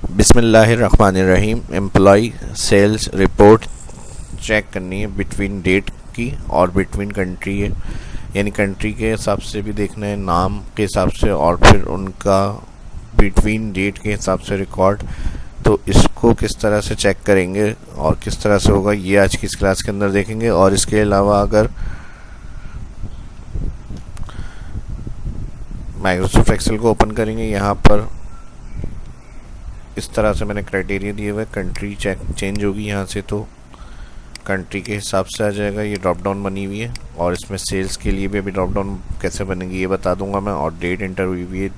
बिस्मिल्लाहिर्रहमानिर्रहीम। Employ sales report check करनी है बिटवीन डेट की और बिटवीन कंट्री है, यानी कंट्री के हिसाब से भी देखना है, नाम के हिसाब से, और फिर उनका बिटवीन डेट के हिसाब से रिकॉर्ड। तो इसको किस तरह से चेक करेंगे और किस तरह से होगा ये आज की इस क्लास के अंदर देखेंगे। और इसके अलावा अगर माइक्रोसॉफ्ट एक्सेल को ओपन करेंगे, यहाँ पर इस तरह से मैंने क्राइटेरिया दिए हुए, कंट्री चेंज होगी यहाँ से तो कंट्री के हिसाब से आ जाएगा। ये ड्रॉप डाउन बनी हुई है और इसमें सेल्स के लिए भी अभी ड्रॉप डाउन कैसे बनेगी ये बता दूंगा मैं, और डेट एंटर हुई हुई है।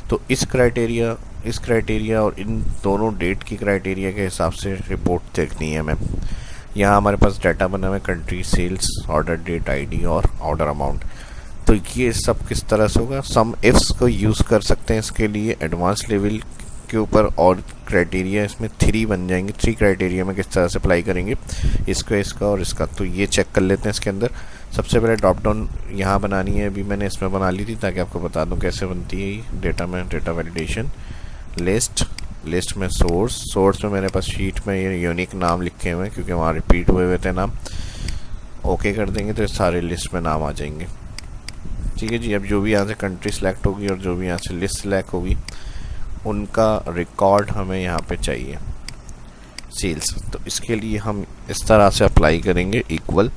तो इस क्राइटेरिया और इन दोनों डेट की क्राइटेरिया के हिसाब से रिपोर्ट देखनी है हमें। यहाँ हमारे पास डाटा बना हुआ है, country, sales, order date, ID और ऑर्डर अमाउंट। तो ये सब किस तरह से होगा, सम इफ्स को यूज़ कर सकते हैं इसके लिए एडवांस लेवल के ऊपर, और क्राइटेरिया इसमें 3 बन जाएंगे। 3 क्राइटेरिया में किस तरह से अप्लाई करेंगे इसका और इसका, तो ये चेक कर लेते हैं इसके अंदर। सबसे पहले ड्रॉप डाउन यहाँ बनानी है, अभी मैंने इसमें बना ली थी ताकि आपको बता दूं कैसे बनती है ये। डेटा में डेटा वैलिडेशन, लिस्ट में सोर्स में मेरे पास शीट में ये यूनिक नाम लिखे हुए हैं क्योंकि वहाँ रिपीट हुए थे नाम। ओके कर देंगे तो सारे लिस्ट में नाम आ जाएंगे। ठीक है जी। अब जो भी यहाँ से कंट्री सेलेक्ट होगी और जो भी यहाँ से लिस्ट सेलेक्ट होगी उनका रिकॉर्ड हमें यहाँ पे चाहिए सेल्स। तो इसके लिए हम इस तरह से अप्लाई करेंगे इक्वल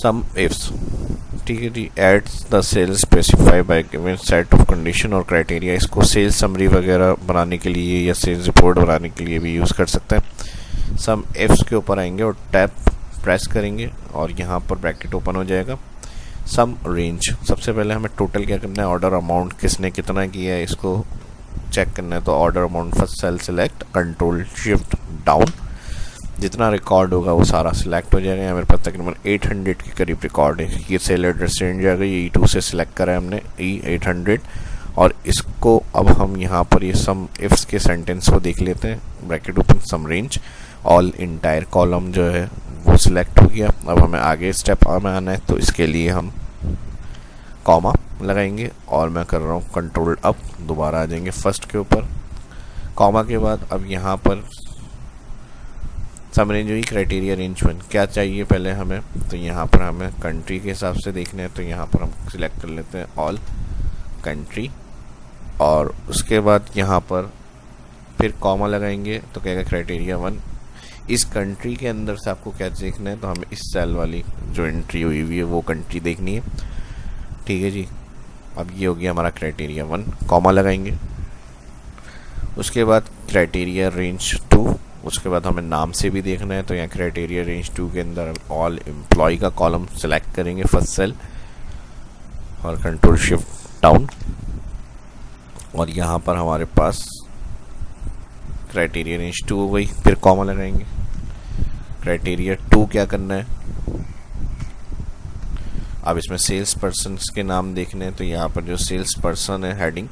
सम इफ्स। ठीक है जी। Adds the cells specify by given set of condition और क्राइटेरिया। इसको सेल्स समरी वगैरह बनाने के लिए या सेल्स रिपोर्ट बनाने के लिए भी यूज़ कर सकते हैं। सम इफ्स के ऊपर आएंगे और टैब प्रेस करेंगे और यहाँ पर ब्रैकेट ओपन हो जाएगा। सम रेंज, सबसे पहले हमें टोटल क्या करना है, ऑर्डर अमाउंट किसने कितना किया है इसको चेक करना है। तो order amount first cell select, control shift down, जितना रिकॉर्ड होगा वो सारा सिलेक्ट हो जाएगा। मेरे पास तकरीबन 800 के करीब रिकॉर्ड है। ये सेल एड्रेस रेंज आ गई, E2 से सिलेक्ट करा है हमने E800, और इसको अब हम यहाँ पर ये सम इफ्स के सेंटेंस को देख लेते हैं। ब्रैकेट ओपन, सम रेंज, ऑल इंटायर कॉलम जो है वो सिलेक्ट हो गया। अब हमें आगे स्टेप में आना है, तो इसके लिए हम कॉमा लगाएंगे और मैं कर रहा हूँ कंट्रोल अप, दोबारा आ जाएंगे फर्स्ट के ऊपर। कॉमा के बाद अब यहाँ पर सम रेंज हुई, क्राइटेरिया रेंज 1 क्या चाहिए पहले हमें, तो यहाँ पर हमें कंट्री के हिसाब से देखना है। तो यहाँ पर हम सिलेक्ट कर लेते हैं ऑल कंट्री, और उसके बाद यहाँ पर फिर कॉमा लगाएंगे तो कहेगा क्राइटेरिया 1। इस कंट्री के अंदर से आपको क्या देखना है, तो हमें इस सेल वाली जो एंट्री हुई हुई है वो कंट्री देखनी है। ठीक है जी। अब ये हो गया हमारा क्राइटेरिया 1, कॉमा लगाएंगे। उसके बाद क्राइटेरिया रेंज 2, उसके बाद हमें नाम से भी देखना है। तो यहाँ क्राइटेरिया रेंज 2 के अंदर ऑल एम्प्लॉय का कॉलम सेलेक्ट करेंगे फर्स्ट सेल और कंट्रोल शिफ्ट डाउन, और यहाँ पर हमारे पास क्राइटेरिया रेंज 2 हो गई। फिर कॉमा लगाएंगे। क्राइटेरिया 2 क्या करना है, अब इसमें सेल्स पर्सन के नाम देखने हैं। तो यहाँ पर जो सेल्स पर्सन है हेडिंग,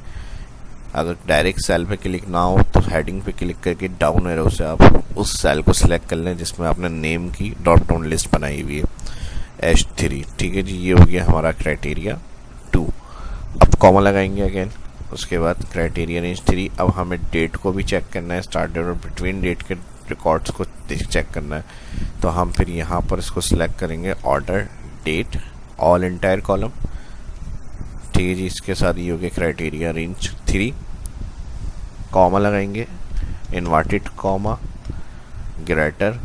अगर डायरेक्ट सेल पे क्लिक ना हो तो हेडिंग पे क्लिक करके डाउन एरो से आप उस सेल को सिलेक्ट कर लें जिसमें आपने नेम की ड्रॉप डाउन लिस्ट बनाई हुई है H3। ठीक है जी। ये हो गया हमारा क्राइटेरिया 2। अब कॉमा लगाएंगे अगेन। उसके बाद क्राइटेरिया रेंज 3, अब हमें डेट को भी चेक करना है, स्टार्ट डेट और बिटवीन डेट के रिकॉर्ड्स को चेक करना है। तो हम फिर यहाँ पर इसको सिलेक्ट करेंगे order date, all entire column. ठीक है जी। इसके साथ ये हो गया क्राइटेरिया रेंज 3, कॉमा लगाएंगे, inverted comma, greater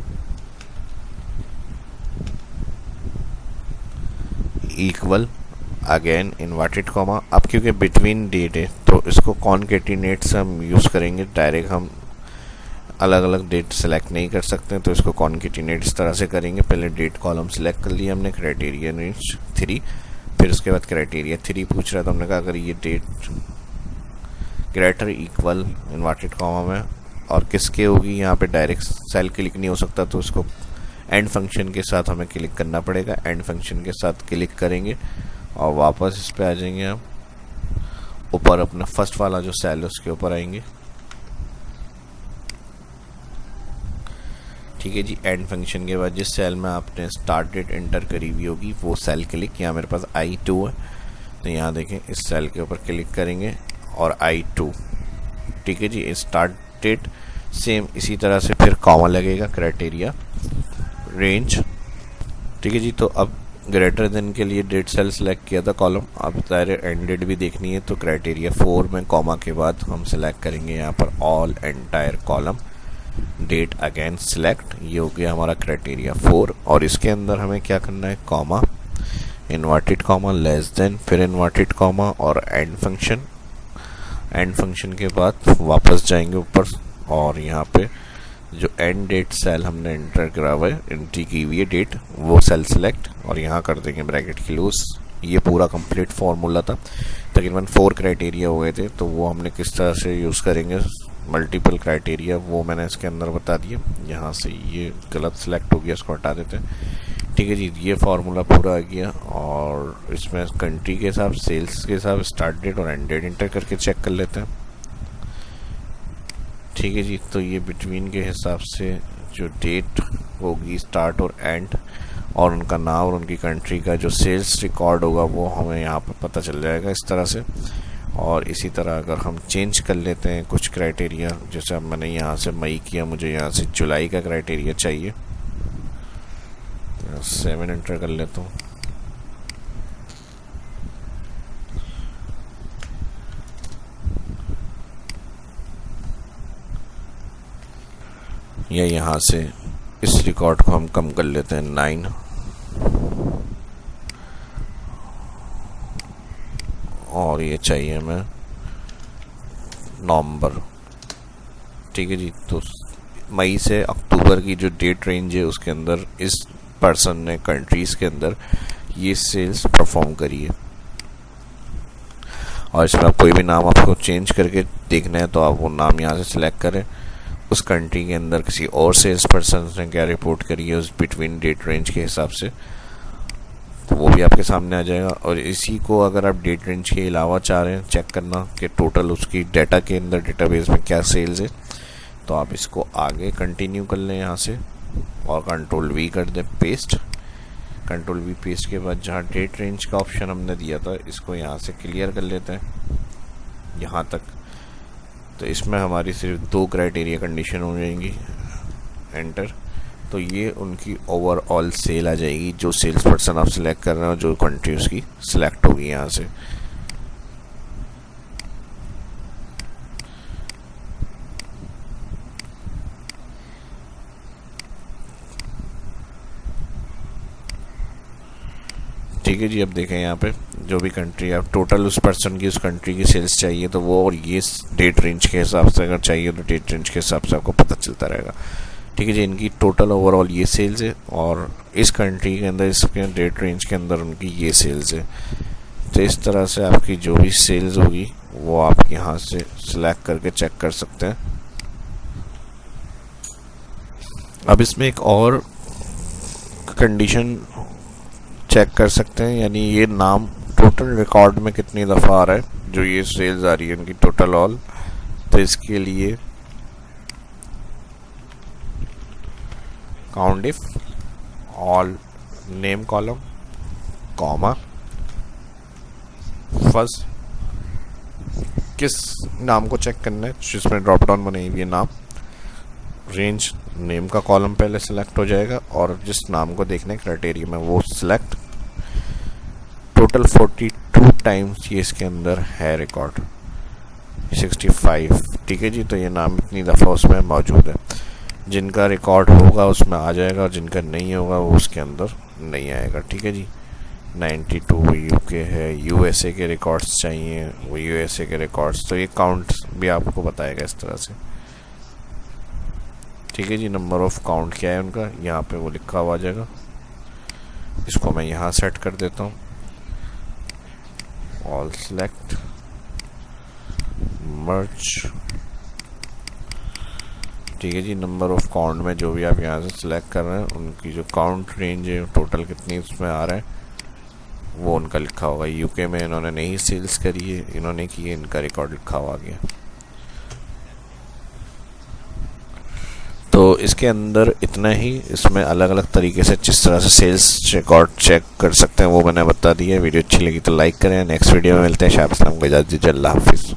equal again inverted comma. अब क्योंकि बिटवीन डेट है तो इसको कॉन्केटिनेट से हम यूज़ करेंगे, डायरेक्ट हम अलग अलग डेट सेलेक्ट नहीं कर सकते, तो इसको कॉन्केटिनेट इस तरह से करेंगे। पहले डेट कॉलम सेलेक्ट कर लिया हमने, क्राइटेरिया रेंज 3, फिर उसके बाद क्राइटेरिया 3 पूछ रहा था, हमने कहा अगर ये date greater equal inverted comma में और किसके होगी, यहाँ पे डायरेक्ट सेल क्लिक नहीं हो सकता, तो उसको एंड फंक्शन के साथ हमें क्लिक करना पड़ेगा। एंड फंक्शन के साथ क्लिक करेंगे और वापस इस पे आ जाएंगे। हम ऊपर अपना फर्स्ट वाला जो सेल है उसके ऊपर आएंगे। ठीक है जी। एंड फंक्शन के बाद जिस सेल में आपने स्टार्ट डेट एंटर करी हुई होगी वो सेल क्लिक, यहाँ मेरे पास I2 है, तो यहाँ देखें इस सेल के ऊपर क्लिक करेंगे और I2 ठीक है जी। स्टार्ट डेट सेम इसी तरह से फिर कॉमा लगेगा, क्राइटेरिया रेंज, ठीक है जी। तो अब ग्रेटर देन के लिए डेट सेल सेलेक्ट किया था कॉलम, अब सारे एंड डेट भी देखनी है तो क्राइटेरिया 4 में कॉमा के बाद हम सेलेक्ट करेंगे यहाँ पर all entire column date again select, ये हो गया हमारा क्राइटेरिया 4। और इसके अंदर हमें क्या करना है, comma, inverted comma, less than, फिर इन्वर्टेड कॉमा और एंड फंक्शन। एंड फंक्शन के बाद वापस जाएंगे ऊपर और यहाँ पे जो एंड डेट सेल हमने एंटर करा हुआ है, एंट्री की हुई है डेट, वो सेल सेलेक्ट और यहाँ कर देंगे ब्रैकेट क्लोज। ये पूरा कंप्लीट फार्मूला था, तकरीबन 4 क्राइटेरिया हो गए थे, तो वो हमने किस तरह से यूज़ करेंगे मल्टीपल क्राइटेरिया वो मैंने इसके अंदर बता दिया। यहाँ से ये गलत सेलेक्ट हो गया, इसको हटा देते हैं, ठीक है जी। ये फार्मूला पूरा आ गया और इसमें कंट्री के हिसाब, सेल्स के हिसाब, स्टार्ट डेट और एंड डेट इंटर करके चेक कर लेते हैं, ठीक है जी। तो ये बिटवीन के हिसाब से जो डेट होगी स्टार्ट और एंड और उनका नाम और उनकी कंट्री का जो सेल्स रिकॉर्ड होगा वो हमें यहाँ पर पता चल जाएगा इस तरह से। और इसी तरह अगर हम चेंज कर लेते हैं कुछ क्राइटेरिया, जैसे अब मैंने यहाँ से मई किया, मुझे यहाँ से जुलाई का क्राइटेरिया चाहिए, 7 एंटर कर लेता हूँ, या यहाँ से इस रिकॉर्ड को हम कम कर लेते हैं 9 और ये चाहिए हमें नवंबर, ठीक है जी। तो मई से अक्टूबर की जो डेट रेंज है उसके अंदर इस पर्सन ने कंट्रीज़ के अंदर ये सेल्स परफॉर्म करी है। और इसमें आप कोई भी नाम आपको चेंज करके देखना है तो आप वो नाम यहाँ से सिलेक्ट करें, उस कंट्री के अंदर किसी और सेल्स पर्सन ने क्या रिपोर्ट करी है उस बिटवीन डेट रेंज के हिसाब से, तो वो भी आपके सामने आ जाएगा। और इसी को अगर आप डेट रेंज के अलावा चाह रहे हैं चेक करना कि टोटल उसकी डाटा के अंदर डेटाबेस में क्या सेल्स है, तो आप इसको आगे कंटिन्यू कर लें यहाँ से और कंट्रोल वी कर दें पेस्ट। कंट्रोल वी पेस्ट के बाद जहाँ डेट रेंज का ऑप्शन हमने दिया था इसको यहाँ से क्लियर कर लेते हैं यहाँ तक। तो इसमें हमारी सिर्फ 2 क्राइटेरिया कंडीशन हो जाएंगी, एंटर। तो ये उनकी ओवरऑल सेल आ जाएगी, जो सेल्स पर्सन आप सिलेक्ट कर रहे हो, जो कंट्री उसकी सिलेक्ट होगी यहाँ से। ठीक है जी। अब देखें यहाँ पे जो भी कंट्री आप टोटल उस पर्सन की उस कंट्री की सेल्स चाहिए तो वो, और ये डेट रेंज के हिसाब से अगर चाहिए तो डेट रेंज के हिसाब से आपको पता चलता रहेगा, ठीक है जी। इनकी टोटल ओवरऑल ये सेल्स है और इस कंट्री के अंदर इसके डेट रेंज के अंदर उनकी ये सेल्स है। तो इस तरह से आपकी जो भी सेल्स होगी वो आप यहाँ से सिलेक्ट करके चेक कर सकते हैं। अब इसमें एक और कंडीशन चेक कर सकते हैं, यानी ये नाम टोटल रिकॉर्ड में कितनी दफ़ा आ रहा है, जो ये सेल्स आ रही है इनकी टोटल ऑल। तो इसके लिए count if all name column comma first किस नाम को चेक करना है जिसमें ड्रॉप डाउन बनेगी ये नाम, रेंज नेम का कॉलम पहले सिलेक्ट हो जाएगा और जिस नाम को देखने क्राइटेरिया में वो सिलेक्ट। टोटल 42 टाइम्स ये इसके अंदर है रिकॉर्ड, 65, ठीक है जी। तो ये नाम इतनी दफ़ा उसमें मौजूद है, जिनका रिकॉर्ड होगा उसमें आ जाएगा और जिनका नहीं होगा वो उसके अंदर नहीं आएगा, ठीक है जी। 92 यूके है, यूएसए के रिकॉर्ड्स चाहिए, वो यूएसए के रिकॉर्ड्स, तो ये काउंट भी आपको बताएगा इस तरह से, ठीक है जी। नंबर ऑफ काउंट क्या है उनका यहाँ पे वो लिखा हुआ आ जाएगा। इसको मैं यहाँ सेट कर देता हूँ, ऑल सेलेक्ट मर्ज, ठीक है जी। नंबर ऑफ काउंट में जो भी आप यहाँ से सिलेक्ट कर रहे हैं उनकी जो काउंट रेंज है टोटल कितनी उसमें आ रहा है वो उनका लिखा होगा। यूके में इन्होंने नहीं सेल्स करी है, इन्होंने की है, इनका रिकॉर्ड लिखा हुआ गया। तो इसके अंदर इतना ही, इसमें अलग अलग तरीके से जिस तरह से सेल्स रिकॉर्ड चेक कर सकते हैं वो मैंने बता दिया। वीडियो अच्छी लगी तो लाइक करें। नेक्स्ट वीडियो में मिलते हैं। शाह इस्लाम को इजाज़त दीजिए। अल्लाह हाफिज़।